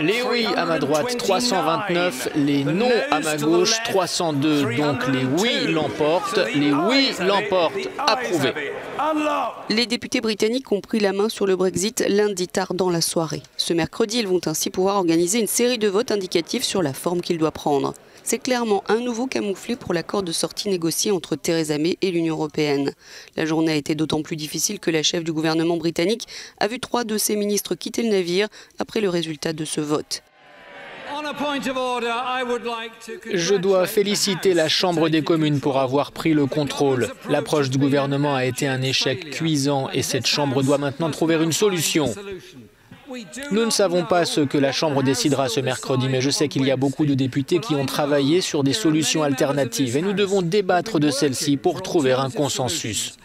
Les oui à ma droite, 329, les non à ma gauche, 302. Donc les oui l'emportent, les oui l'emportent. Approuvé. Les députés britanniques ont pris la main sur le Brexit lundi tard dans la soirée. Ce mercredi, ils vont ainsi pouvoir organiser une série de votes indicatifs sur la forme qu'il doit prendre. C'est clairement un nouveau camouflet pour l'accord de sortie négocié entre Theresa May et l'Union européenne. La journée a été d'autant plus difficile que la chef du gouvernement britannique a vu 3 de ses ministres quitter le navire après le résultat de ce vote. Je dois féliciter la Chambre des communes pour avoir pris le contrôle. L'approche du gouvernement a été un échec cuisant et cette Chambre doit maintenant trouver une solution. Nous ne savons pas ce que la Chambre décidera ce mercredi, mais je sais qu'il y a beaucoup de députés qui ont travaillé sur des solutions alternatives et nous devons débattre de celles-ci pour trouver un consensus.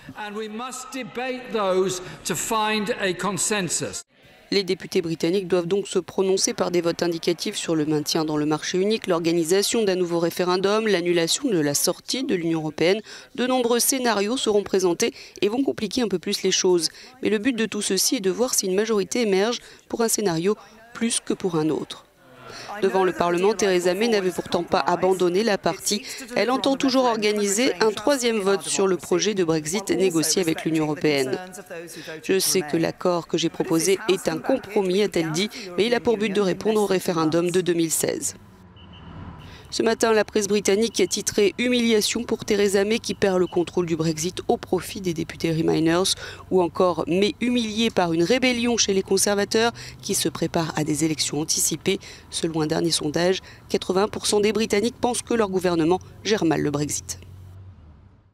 Les députés britanniques doivent donc se prononcer par des votes indicatifs sur le maintien dans le marché unique, l'organisation d'un nouveau référendum, l'annulation de la sortie de l'Union européenne. De nombreux scénarios seront présentés et vont compliquer un peu plus les choses. Mais le but de tout ceci est de voir si une majorité émerge pour un scénario plus que pour un autre. Devant le Parlement, Theresa May n'avait pourtant pas abandonné la partie. Elle entend toujours organiser un 3e vote sur le projet de Brexit négocié avec l'Union européenne. Je sais que l'accord que j'ai proposé est un compromis, a-t-elle dit, mais il a pour but de répondre au référendum de 2016. Ce matin, la presse britannique a titré « Humiliation pour Theresa May qui perd le contrôle du Brexit au profit des députés Remainers » ou encore « May humiliée par une rébellion chez les conservateurs qui se préparent à des élections anticipées ». Selon un dernier sondage, 80% des Britanniques pensent que leur gouvernement gère mal le Brexit.